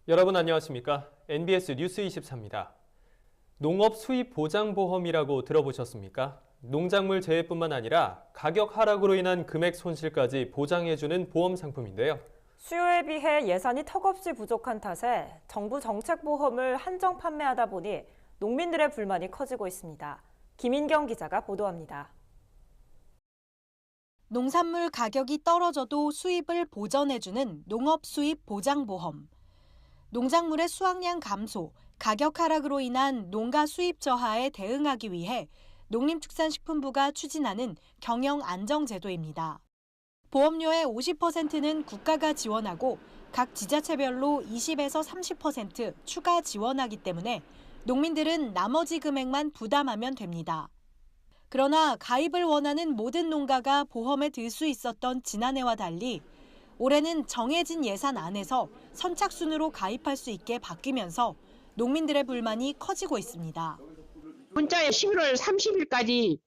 여러분 안녕하십니까? NBS 뉴스 24입니다. 농업 수입 보장 보험이라고 들어보셨습니까? 농작물 재해뿐만 아니라 가격 하락으로 인한 금액 손실까지 보장해주는 보험 상품인데요. 수요에 비해 예산이 턱없이 부족한 탓에 정부 정책 보험을 한정 판매하다 보니 농민들의 불만이 커지고 있습니다. 김인경 기자가 보도합니다. 농산물 가격이 떨어져도 수입을 보전해주는 농업 수입 보장보험. 농작물의 수확량 감소, 가격 하락으로 인한 농가 수입 저하에 대응하기 위해 농림축산식품부가 추진하는 경영 안정 제도입니다. 보험료의 50%는 국가가 지원하고 각 지자체별로 20에서 30% 추가 지원하기 때문에 농민들은 나머지 금액만 부담하면 됩니다. 그러나 가입을 원하는 모든 농가가 보험에 들 수 있었던 지난해와 달리 올해는 정해진 예산 안에서 선착순으로 가입할 수 있게 바뀌면서 농민들의 불만이 커지고 있습니다. 문자에 11월 30일까지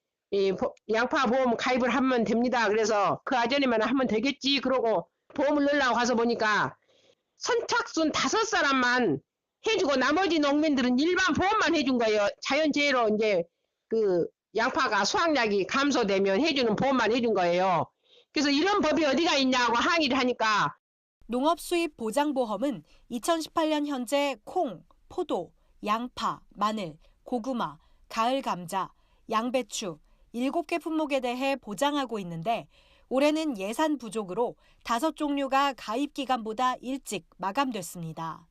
양파 보험 가입을 하면 됩니다. 그래서 그 아전에만 하면 되겠지. 그러고 보험을 넣으려고 가서 보니까 선착순 5사람만 해주고 나머지 농민들은 일반 보험만 해준 거예요. 자연재해로 이제 그 양파가 수확량이 감소되면 해주는 보험만 해준 거예요. 그래서 이런 법이 어디가 있냐고 항의를 하니까 농업 수입 보장보험은 2018년 현재 콩, 포도, 양파, 마늘, 고구마, 가을 감자, 양배추 7개 품목에 대해 보장하고 있는데 올해는 예산 부족으로 5종류가 가입 기간보다 일찍 마감됐습니다.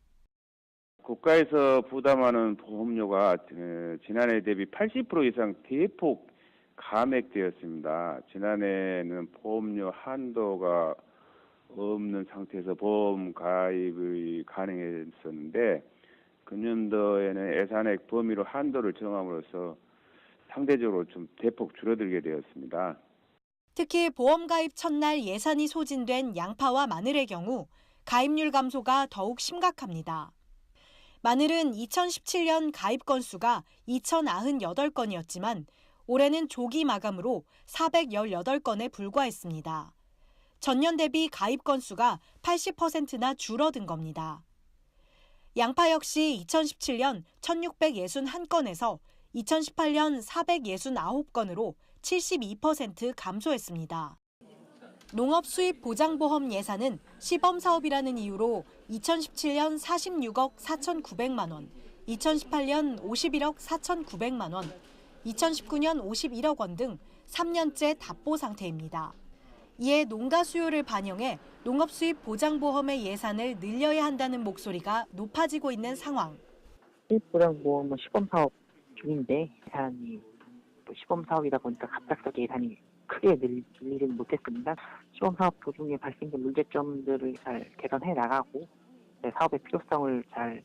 국가에서 부담하는 보험료가 지난해 대비 80% 이상 대폭 감액되었습니다. 지난해에는 보험료 한도가 없는 상태에서 보험 가입이 가능했었는데 금년도에는 예산액 범위로 한도를 정함으로써 상대적으로 좀 대폭 줄어들게 되었습니다. 특히 보험 가입 첫날 예산이 소진된 양파와 마늘의 경우 가입률 감소가 더욱 심각합니다. 마늘은 2017년 가입 건수가 2,098건이었지만 올해는 조기 마감으로 418건에 불과했습니다. 전년 대비 가입 건수가 80%나 줄어든 겁니다. 양파 역시 2017년 1,661건에서 2018년 469건으로 72% 감소했습니다. 농업 수입 보장보험 예산은 시범사업이라는 이유로 2017년 46억 4,900만 원, 2018년 51억 4,900만 원, 2019년 51억 원 등 3년째 답보 상태입니다. 이에 농가 수요를 반영해 농업 수입 보장보험의 예산을 늘려야 한다는 목소리가 높아지고 있는 상황. 수입 보장보험은 시범사업 중인데 예산이 시범사업이다 보니까 갑작스럽게 예산이 크게 늘리지는 못했습니다. 시범사업 도중에 발생된 문제점들을 잘 개선해 나가고 사업의 필요성을 잘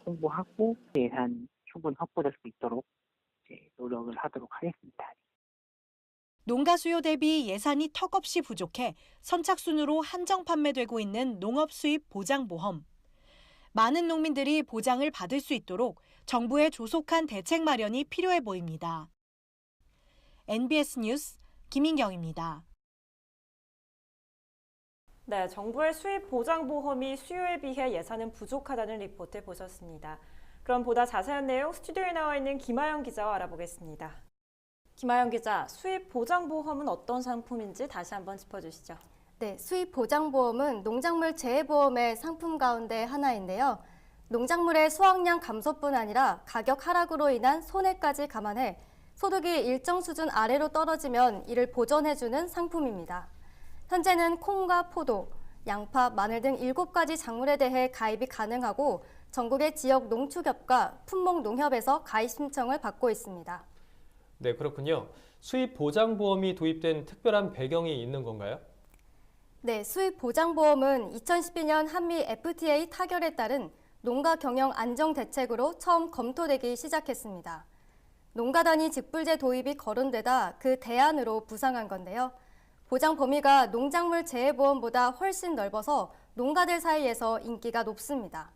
홍보하고 예산 충분히 확보될 수 있도록 노력을 하도록 하겠습니다. 농가 수요 대비 예산이 턱없이 부족해 선착순으로 한정 판매되고 있는 농업 수입 보장보험. 많은 농민들이 보장을 받을 수 있도록 정부의 조속한 대책 마련이 필요해 보입니다. NBS 뉴스 김인경입니다. 네, 정부의 수입 보장 보험이 수요에 비해 예산은 부족하다는 리포트 보셨습니다. 그럼 보다 자세한 내용 스튜디오에 나와 있는 김아영 기자와 알아보겠습니다. 김아영 기자, 수입 보장 보험은 어떤 상품인지 다시 한번 짚어주시죠. 네, 수입 보장 보험은 농작물 재해 보험의 상품 가운데 하나인데요. 농작물의 수확량 감소뿐 아니라 가격 하락으로 인한 손해까지 감안해 소득이 일정 수준 아래로 떨어지면 이를 보전해주는 상품입니다. 현재는 콩과 포도, 양파, 마늘 등 7가지 작물에 대해 가입이 가능하고 전국의 지역 농축협과 품목농협에서 가입 신청을 받고 있습니다. 네, 그렇군요. 수입 보장보험이 도입된 특별한 배경이 있는 건가요? 네, 수입 보장보험은 2012년 한미 FTA 타결에 따른 농가 경영 안정 대책으로 처음 검토되기 시작했습니다. 농가 단위 직불제 도입이 거론되다 그 대안으로 부상한 건데요. 보장 범위가 농작물 재해보험보다 훨씬 넓어서 농가들 사이에서 인기가 높습니다.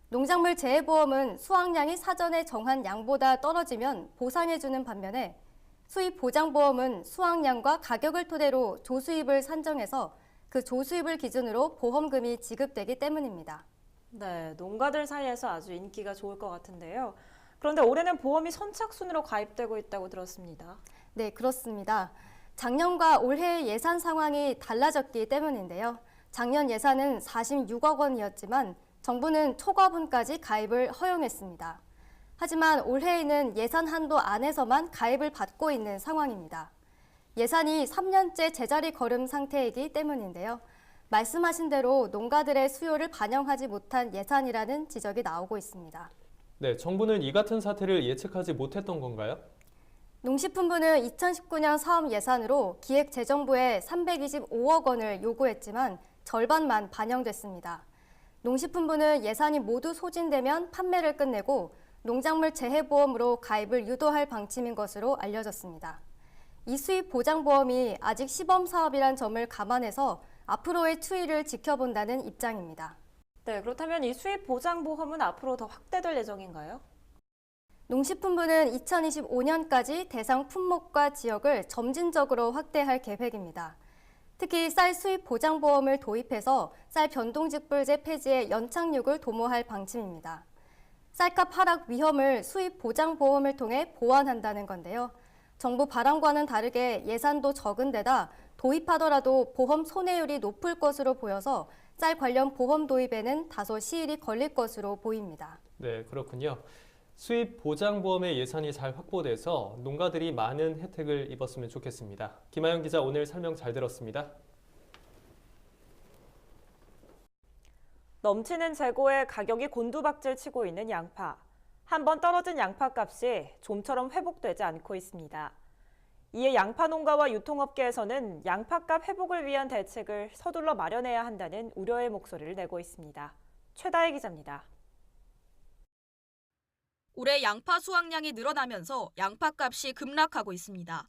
농작물 재해보험은 수확량이 사전에 정한 양보다 떨어지면 보상해주는 반면에 수입 보장보험은 수확량과 가격을 토대로 조수입을 산정해서 그 조수입을 기준으로 보험금이 지급되기 때문입니다. 네, 농가들 사이에서 아주 인기가 좋을 것 같은데요. 그런데 올해는 보험이 선착순으로 가입되고 있다고 들었습니다. 네, 그렇습니다. 작년과 올해의 예산 상황이 달라졌기 때문인데요. 작년 예산은 46억 원이었지만 정부는 초과분까지 가입을 허용했습니다. 하지만 올해에는 예산 한도 안에서만 가입을 받고 있는 상황입니다. 예산이 3년째 제자리 걸음 상태이기 때문인데요. 말씀하신 대로 농가들의 수요를 반영하지 못한 예산이라는 지적이 나오고 있습니다. 네, 정부는 이 같은 사태를 예측하지 못했던 건가요? 농식품부는 2019년 사업 예산으로 기획재정부에 325억 원을 요구했지만 절반만 반영됐습니다. 농식품부는 예산이 모두 소진되면 판매를 끝내고 농작물 재해보험으로 가입을 유도할 방침인 것으로 알려졌습니다. 이 수입 보장보험이 아직 시범 사업이란 점을 감안해서 앞으로의 추이를 지켜본다는 입장입니다. 네, 그렇다면 이 수입 보장보험은 앞으로 더 확대될 예정인가요? 농식품부는 2025년까지 대상 품목과 지역을 점진적으로 확대할 계획입니다. 특히 쌀 수입 보장보험을 도입해서 쌀 변동직불제 폐지의 연착륙을 도모할 방침입니다. 쌀값 하락 위험을 수입 보장보험을 통해 보완한다는 건데요. 정부 바람과는 다르게 예산도 적은 데다 도입하더라도 보험 손해율이 높을 것으로 보여서 쌀 관련 보험 도입에는 다소 시일이 걸릴 것으로 보입니다. 네, 그렇군요. 수입 보장보험의 예산이 잘 확보돼서 농가들이 많은 혜택을 입었으면 좋겠습니다. 김하영 기자, 오늘 설명 잘 들었습니다. 넘치는 재고에 가격이 곤두박질 치고 있는 양파. 한번 떨어진 양파 값이 좀처럼 회복되지 않고 있습니다. 이에 양파 농가와 유통업계에서는 양파값 회복을 위한 대책을 서둘러 마련해야 한다는 우려의 목소리를 내고 있습니다. 최다혜 기자입니다. 올해 양파 수확량이 늘어나면서 양파값이 급락하고 있습니다.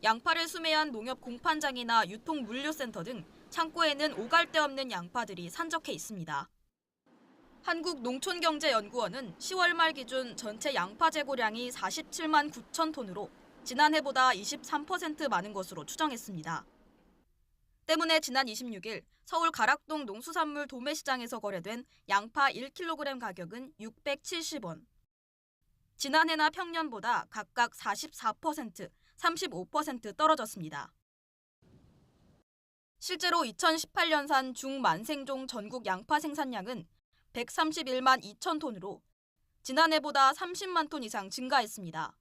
양파를 수매한 농협 공판장이나 유통물류센터 등 창고에는 오갈 데 없는 양파들이 산적해 있습니다. 한국농촌경제연구원은 10월 말 기준 전체 양파 재고량이 47만 9천 톤으로 지난해보다 23% 많은 것으로 추정했습니다. 때문에 지난 26일 서울 가락동 농수산물 도매시장에서 거래된 양파 1kg 가격은 670원. 지난해나 평년보다 각각 44%, 35% 떨어졌습니다. 실제로 2018년산 중만생종 전국 양파 생산량은 131만 2천 톤으로 지난해보다 30만 톤 이상 증가했습니다.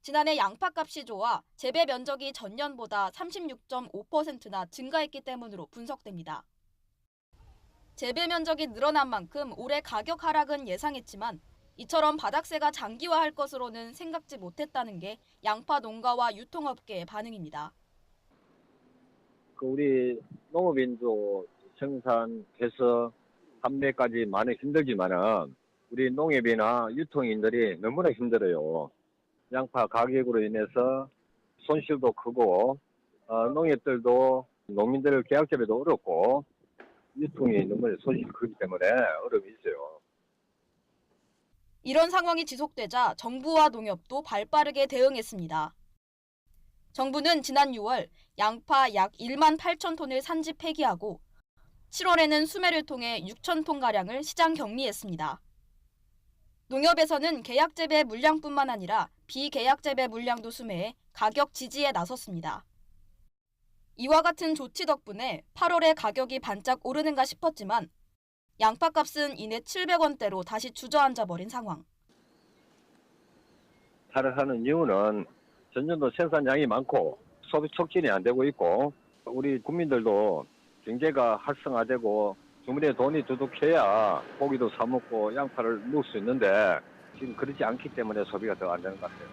지난해 양파값이 좋아 재배 면적이 전년보다 36.5%나 증가했기 때문으로 분석됩니다. 재배 면적이 늘어난 만큼 올해 가격 하락은 예상했지만 이처럼 바닥세가 장기화할 것으로는 생각지 못했다는 게 양파 농가와 유통업계의 반응입니다. 우리 농업인도 생산, 개서, 판매까지 많이 힘들지만은 우리 농협이나 유통인들이 너무나 힘들어요. 양파 가격으로 인해서 손실도 크고 농협들도 농민들 계약재배도 어렵고 유통이 너무 손실이 크기 때문에 어려움이 있어요. 이런 상황이 지속되자 정부와 농협도 발빠르게 대응했습니다. 정부는 지난 6월 양파 약 1만 8천 톤을 산지 폐기하고 7월에는 수매를 통해 6천 톤가량을 시장 격리했습니다. 농협에서는 계약재배 물량뿐만 아니라 비계약재배 물량도 수매해 가격 지지에 나섰습니다. 이와 같은 조치 덕분에 8월에 가격이 반짝 오르는가 싶었지만 양파값은 이내 700원대로 다시 주저앉아 버린 상황. 하락하는 이유는 전년도 생산량이 많고 소비 촉진이 안 되고 있고 우리 국민들도 경제가 활성화되고 주머니에 돈이 두둑해야 고기도 사 먹고 양파를 먹을 수 있는데 지금 그렇지 않기 때문에 소비가 더 안 되는 것 같아요.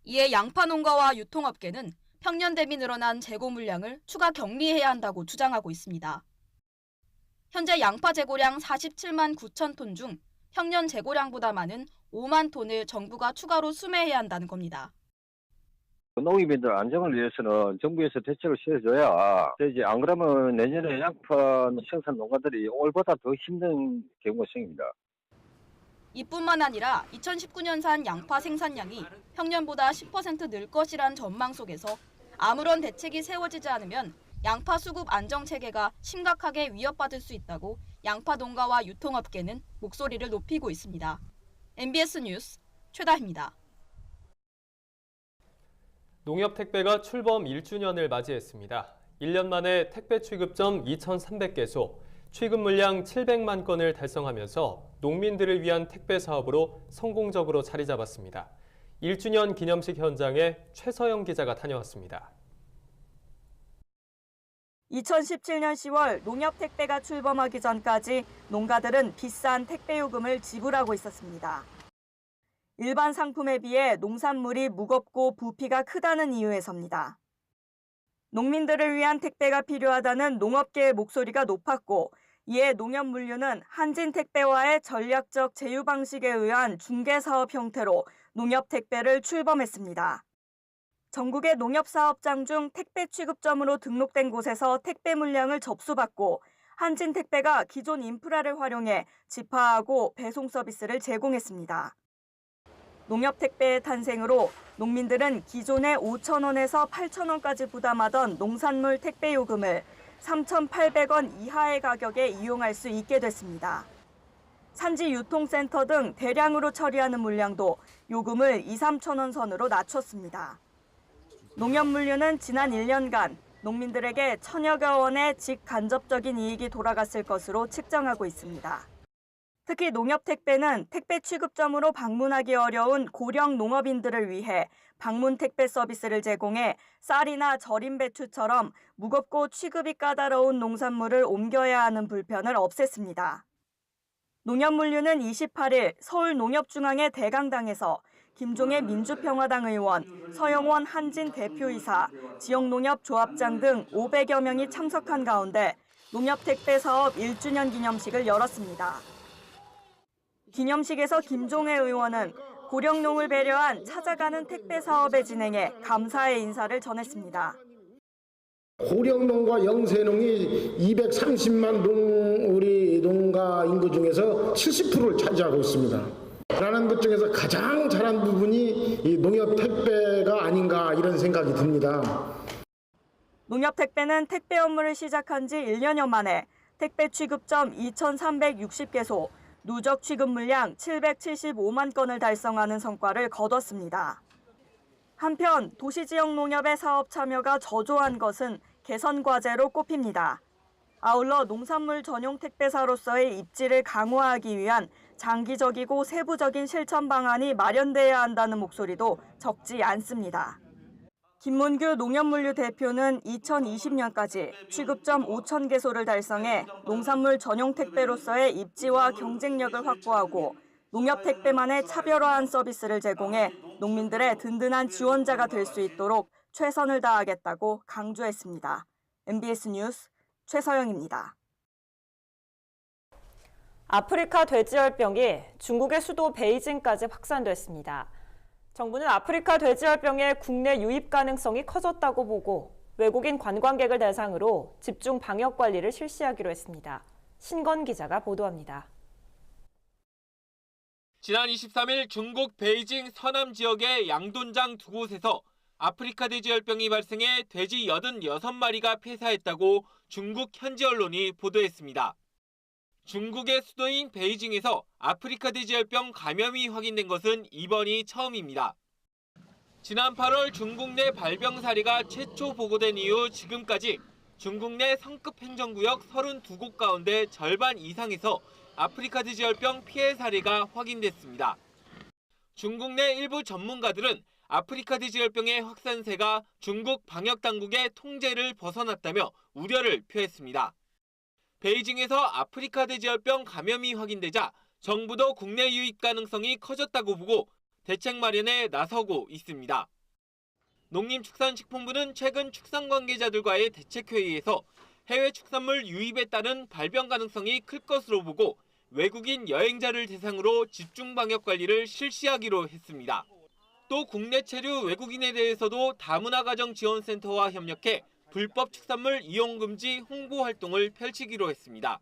이에 양파 농가와 유통업계는 평년 대비 늘어난 재고 물량을 추가 격리해야 한다고 주장하고 있습니다. 현재 양파 재고량 47만 9천 톤 중 평년 재고량보다 많은 5만 톤을 정부가 추가로 수매해야 한다는 겁니다. 농민들 안정을 위해서는 정부에서 대책을 세워줘야 되지. 안 그러면 내년에 양파 생산 농가들이 올보다 더 힘든 경우가 생깁니다. 이뿐만 아니라 2019년산 양파 생산량이 평년보다 10% 늘 것이란 전망 속에서 아무런 대책이 세워지지 않으면 양파 수급 안정 체계가 심각하게 위협받을 수 있다고 양파 농가와 유통업계는 목소리를 높이고 있습니다. MBS 뉴스 최다희입니다. 농협 택배가 출범 1주년을 맞이했습니다. 1년 만에 택배 취급점 2,300개소, 취급 물량 700만 건을 달성하면서 농민들을 위한 택배 사업으로 성공적으로 자리 잡았습니다. 1주년 기념식 현장에 최서영 기자가 다녀왔습니다. 2017년 10월 농협 택배가 출범하기 전까지 농가들은 비싼 택배 요금을 지불하고 있었습니다. 일반 상품에 비해 농산물이 무겁고 부피가 크다는 이유에서입니다. 농민들을 위한 택배가 필요하다는 농업계의 목소리가 높았고, 이에 농협물류는 한진택배와의 전략적 제휴 방식에 의한 중개사업 형태로 농협택배를 출범했습니다. 전국의 농협사업장 중 택배 취급점으로 등록된 곳에서 택배 물량을 접수받고 한진택배가 기존 인프라를 활용해 집하하고 배송 서비스를 제공했습니다. 농협택배의 탄생으로 농민들은 기존의 5,000원에서 8,000원까지 부담하던 농산물 택배 요금을 3,800원 이하의 가격에 이용할 수 있게 됐습니다. 산지 유통센터 등 대량으로 처리하는 물량도 요금을 2, 3,000원 선으로 낮췄습니다. 농협물류는 지난 1년간 농민들에게 1,000여여 원의 직간접적인 이익이 돌아갔을 것으로 측정하고 있습니다. 특히 농협택배는 택배 취급점으로 방문하기 어려운 고령 농업인들을 위해 방문 택배 서비스를 제공해 쌀이나 절임 배추처럼 무겁고 취급이 까다로운 농산물을 옮겨야 하는 불편을 없앴습니다. 농협물류는 28일 서울농협중앙의 대강당에서 김종애 민주평화당 의원, 서영원 한진 대표이사, 지역농협 조합장 등 500여 명이 참석한 가운데 농협택배 사업 1주년 기념식을 열었습니다. 기념식에서 김종애 의원은 고령농을 배려한 찾아가는 택배 사업의 진행에 감사의 인사를 전했습니다. 고령농과 영세농이 230만 우리 농가 인구 중에서 70%를 차지하고 있습니다. 잘하는 것 중에서 가장 잘한 부분이 이 농협 택배가 아닌가 이런 생각이 듭니다. 농협 택배는 택배 업무를 시작한 지 1년여 만에 택배 취급점 2,360개소, 누적 취급 물량 775만 건을 달성하는 성과를 거뒀습니다. 한편 도시지역 농협의 사업 참여가 저조한 것은 개선 과제로 꼽힙니다. 아울러 농산물 전용 택배사로서의 입지를 강화하기 위한 장기적이고 세부적인 실천 방안이 마련돼야 한다는 목소리도 적지 않습니다. 김문규 농협물류 대표는 2020년까지 취급점 5,000개소를 달성해 농산물 전용 택배로서의 입지와 경쟁력을 확보하고 농협 택배만의 차별화한 서비스를 제공해 농민들의 든든한 지원자가 될 수 있도록 최선을 다하겠다고 강조했습니다. MBS 뉴스 최서영입니다. 아프리카 돼지열병이 중국의 수도 베이징까지 확산됐습니다. 정부는 아프리카 돼지열병의 국내 유입 가능성이 커졌다고 보고 외국인 관광객을 대상으로 집중 방역 관리를 실시하기로 했습니다. 신건 기자가 보도합니다. 지난 23일 중국 베이징 서남 지역의 양돈장 두 곳에서 아프리카 돼지열병이 발생해 돼지 86마리가 폐사했다고 중국 현지 언론이 보도했습니다. 중국의 수도인 베이징에서 아프리카 돼지열병 감염이 확인된 것은 이번이 처음입니다. 지난 8월 중국 내 발병 사례가 최초 보고된 이후 지금까지 중국 내 성급 행정구역 32곳 가운데 절반 이상에서 아프리카 돼지열병 피해 사례가 확인됐습니다. 중국 내 일부 전문가들은 아프리카 돼지열병의 확산세가 중국 방역당국의 통제를 벗어났다며 우려를 표했습니다. 베이징에서 아프리카 돼지열병 감염이 확인되자 정부도 국내 유입 가능성이 커졌다고 보고 대책 마련에 나서고 있습니다. 농림축산식품부는 최근 축산 관계자들과의 대책회의에서 해외 축산물 유입에 따른 발병 가능성이 클 것으로 보고 외국인 여행자를 대상으로 집중 방역 관리를 실시하기로 했습니다. 또 국내 체류 외국인에 대해서도 다문화가정지원센터와 협력해 불법 축산물 이용 금지 홍보 활동을 펼치기로 했습니다.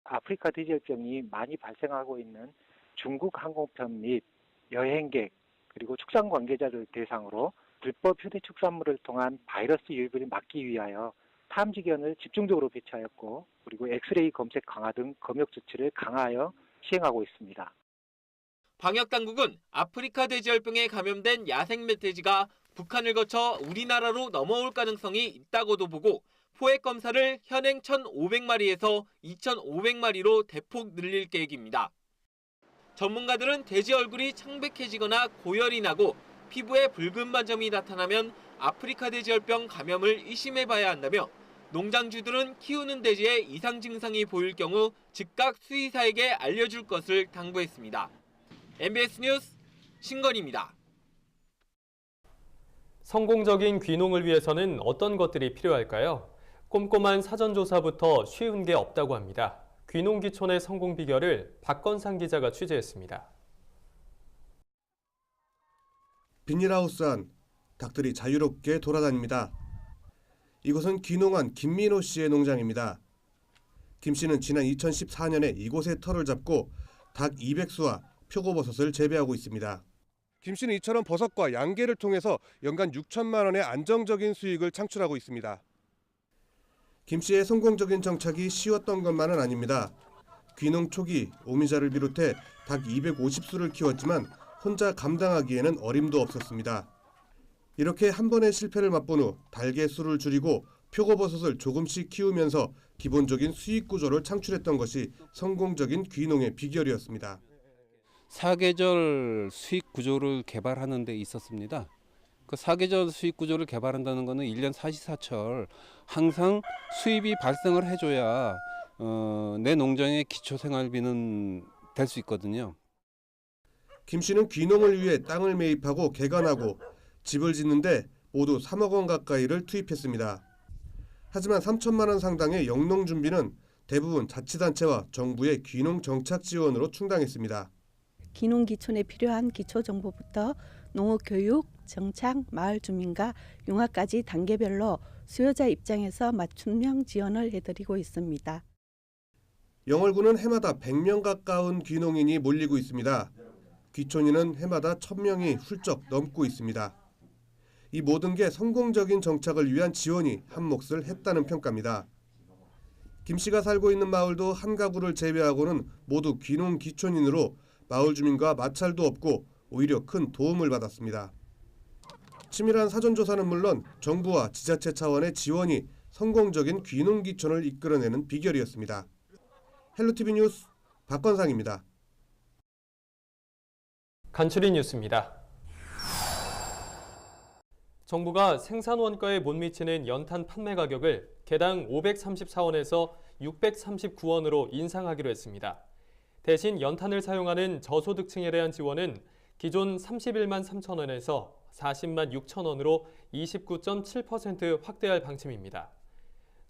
아프리카 돼지열병이 많이 발생하고 있는 중국 항공편 및 여행객 그리고 축산 관계자들 대상으로 불법 휴대 축산물을 통한 바이러스 유입을 막기 위하여 탐지견을 집중적으로 배치하였고 그리고 엑스레이 검색 강화 등 검역 조치를 강화하여 시행하고 있습니다. 방역당국은 아프리카 돼지열병에 감염된 야생 멧돼지가 북한을 거쳐 우리나라로 넘어올 가능성이 있다고도 보고 포획 검사를 현행 1,500마리에서 2,500마리로 대폭 늘릴 계획입니다. 전문가들은 돼지 얼굴이 창백해지거나 고열이 나고 피부에 붉은 반점이 나타나면 아프리카 돼지열병 감염을 의심해봐야 한다며 농장주들은 키우는 돼지에 이상 증상이 보일 경우 즉각 수의사에게 알려줄 것을 당부했습니다. MBS 뉴스 신건입니다. 성공적인 귀농을 위해서는 어떤 것들이 필요할까요? 꼼꼼한 사전조사부터 쉬운 게 없다고 합니다. 귀농귀촌의 성공 비결을 박건상 기자가 취재했습니다. 비닐하우스 안 닭들이 자유롭게 돌아다닙니다. 이곳은 귀농한 김민호 씨의 농장입니다. 김 씨는 지난 2014년에 이곳에 터를 잡고 닭 200수와 표고버섯을 재배하고 있습니다. 김 씨는 이처럼 버섯과 양계를 통해서 연간 6천만 원의 안정적인 수익을 창출하고 있습니다. 김 씨의 성공적인 정착이 쉬웠던 것만은 아닙니다. 귀농 초기 오미자를 비롯해 닭 250수를 키웠지만 혼자 감당하기에는 어림도 없었습니다. 이렇게 한 번의 실패를 맛본 후 닭의 수를 줄이고 표고버섯을 조금씩 키우면서 기본적인 수익 구조를 창출했던 것이 성공적인 귀농의 비결이었습니다. 사계절 수익 구조를 개발하는 데 있었습니다. 그 사계절 수익 구조를 개발한다는 것은 1년 사시사철 항상 수입이 발생을 해줘야 내 농장의 기초생활비는 될 수 있거든요. 김 씨는 귀농을 위해 땅을 매입하고 개간하고 집을 짓는데 모두 3억 원 가까이를 투입했습니다. 하지만 3천만 원 상당의 영농 준비는 대부분 자치단체와 정부의 귀농 정착 지원으로 충당했습니다. 귀농귀촌에 필요한 기초정보부터 농업교육, 정착, 마을 주민과 융화까지 단계별로 수요자 입장에서 맞춤형 지원을 해드리고 있습니다. 영월군은 해마다 100명 가까운 귀농인이 몰리고 있습니다. 귀촌인은 해마다 1,000명이 훌쩍 넘고 있습니다. 이 모든 게 성공적인 정착을 위한 지원이 한몫을 했다는 평가입니다. 김 씨가 살고 있는 마을도 한 가구를 제외하고는 모두 귀농 귀촌인으로 마을 주민과 마찰도 없고 오히려 큰 도움을 받았습니다. 치밀한 사전조사는 물론 정부와 지자체 차원의 지원이 성공적인 귀농 귀촌을 이끌어내는 비결이었습니다. 헬로티비 뉴스 박건상입니다. 간추린 뉴스입니다. 정부가 생산 원가에 못 미치는 연탄 판매 가격을 개당 534원에서 639원으로 인상하기로 했습니다. 대신 연탄을 사용하는 저소득층에 대한 지원은 기존 31만 3천 원에서 40만 6천 원으로 29.7% 확대할 방침입니다.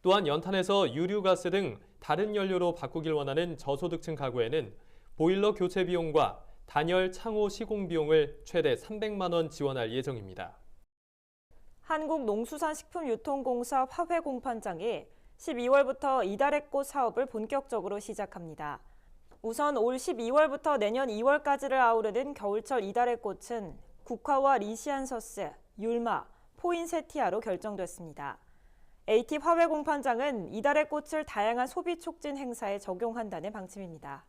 또한 연탄에서 유류가스 등 다른 연료로 바꾸길 원하는 저소득층 가구에는 보일러 교체 비용과 단열 창호 시공 비용을 최대 300만 원 지원할 예정입니다. 한국농수산식품유통공사 화훼공판장이 12월부터 이달의꽃 사업을 본격적으로 시작합니다. 우선 올 12월부터 내년 2월까지를 아우르는 겨울철 이달의꽃은 국화와 리시안서스, 율마, 포인세티아로 결정됐습니다. AT 화훼공판장은 이달의꽃을 다양한 소비 촉진 행사에 적용한다는 방침입니다.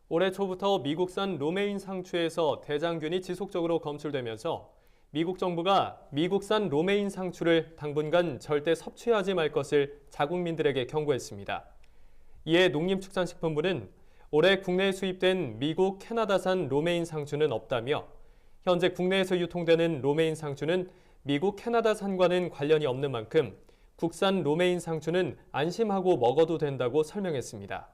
올해 초부터 미국산 로메인 상추에서 대장균이 지속적으로 검출되면서 미국 정부가 미국산 로메인 상추를 당분간 절대 섭취하지 말 것을 자국민들에게 경고했습니다. 이에 농림축산식품부는 올해 국내에 수입된 미국, 캐나다산 로메인 상추는 없다며 현재 국내에서 유통되는 로메인 상추는 미국, 캐나다산과는 관련이 없는 만큼 국산 로메인 상추는 안심하고 먹어도 된다고 설명했습니다.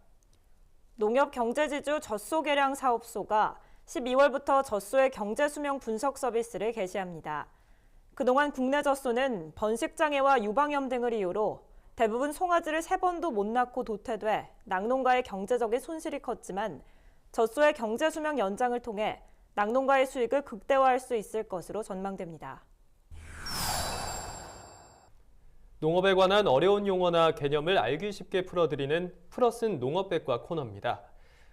농협경제지주 젖소개량 사업소가 12월부터 젖소의 경제수명 분석 서비스를 개시합니다. 그동안 국내 젖소는 번식장애와 유방염 등을 이유로 대부분 송아지를 3번도 못 낳고 도태돼 낙농가의 경제적인 손실이 컸지만 젖소의 경제수명 연장을 통해 낙농가의 수익을 극대화할 수 있을 것으로 전망됩니다. 농업에 관한 어려운 용어나 개념을 알기 쉽게 풀어드리는 풀어쓴 농업백과 코너입니다.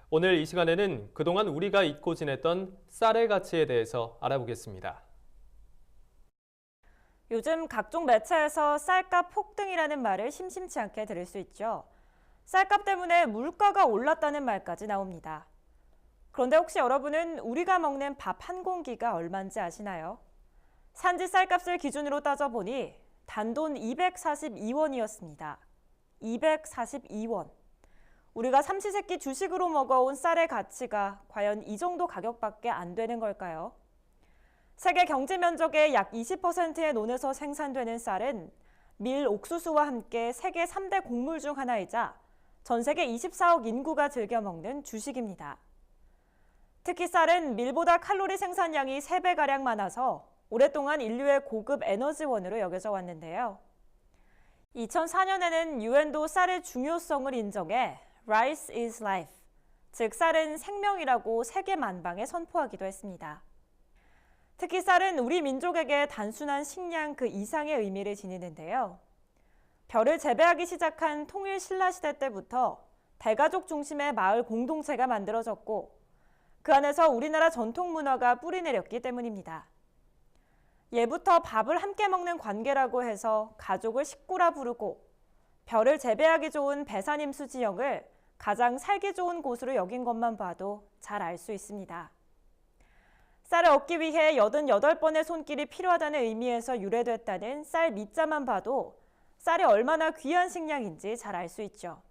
오늘 이 시간에는 그동안 우리가 잊고 지냈던 쌀의 가치에 대해서 알아보겠습니다. 요즘 각종 매체에서 쌀값 폭등이라는 말을 심심치 않게 들을 수 있죠. 쌀값 때문에 물가가 올랐다는 말까지 나옵니다. 그런데 혹시 여러분은 우리가 먹는 밥 한 공기가 얼마인지 아시나요? 산지 쌀값을 기준으로 따져보니 단돈 242원이었습니다. 242원. 우리가 삼시세끼 주식으로 먹어온 쌀의 가치가 과연 이 정도 가격밖에 안 되는 걸까요? 세계 경제 면적의 약 20%의 논에서 생산되는 쌀은 밀, 옥수수와 함께 세계 3대 곡물 중 하나이자 전 세계 24억 인구가 즐겨 먹는 주식입니다. 특히 쌀은 밀보다 칼로리 생산량이 3배가량 많아서 오랫동안 인류의 고급 에너지원으로 여겨져 왔는데요. 2004년에는 유엔도 쌀의 중요성을 인정해 Rice is life, 즉 쌀은 생명이라고 세계 만방에 선포하기도 했습니다. 특히 쌀은 우리 민족에게 단순한 식량 그 이상의 의미를 지니는데요. 벼를 재배하기 시작한 통일 신라시대 때부터 대가족 중심의 마을 공동체가 만들어졌고 그 안에서 우리나라 전통 문화가 뿌리내렸기 때문입니다. 예부터 밥을 함께 먹는 관계라고 해서 가족을 식구라 부르고 벼를 재배하기 좋은 배산임수 지역을 가장 살기 좋은 곳으로 여긴 것만 봐도 잘 알 수 있습니다. 쌀을 얻기 위해 88번의 손길이 필요하다는 의미에서 유래됐다는 쌀 밑자만 봐도 쌀이 얼마나 귀한 식량인지 잘 알 수 있죠.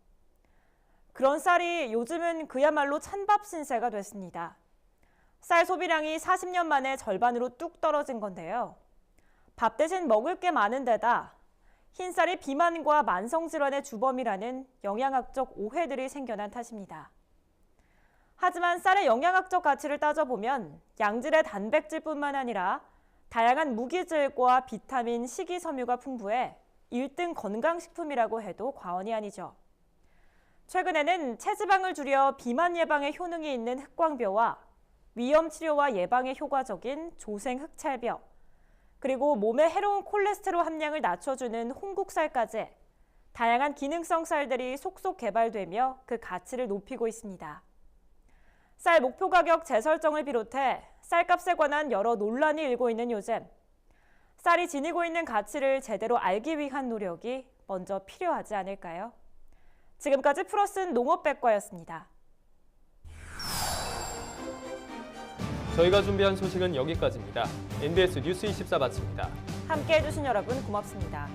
그런 쌀이 요즘은 그야말로 찬밥 신세가 됐습니다. 쌀 소비량이 40년 만에 절반으로 뚝 떨어진 건데요. 밥 대신 먹을 게 많은 데다 흰쌀이 비만과 만성질환의 주범이라는 영양학적 오해들이 생겨난 탓입니다. 하지만 쌀의 영양학적 가치를 따져보면 양질의 단백질뿐만 아니라 다양한 무기질과 비타민, 식이섬유가 풍부해 1등 건강식품이라고 해도 과언이 아니죠. 최근에는 체지방을 줄여 비만 예방에 효능이 있는 흑광벼와 위염 치료와 예방에 효과적인 조생 흑찰벼, 그리고 몸에 해로운 콜레스테롤 함량을 낮춰주는 홍국살까지 다양한 기능성 쌀들이 속속 개발되며 그 가치를 높이고 있습니다. 쌀 목표 가격 재설정을 비롯해 쌀값에 관한 여러 논란이 일고 있는 요즘, 쌀이 지니고 있는 가치를 제대로 알기 위한 노력이 먼저 필요하지 않을까요? 지금까지 플러스는 농업백과였습니다. 저희가 준비한 소식은 여기까지입니다. NBS 뉴스 24 마칩니다. 함께해 주신 여러분 고맙습니다.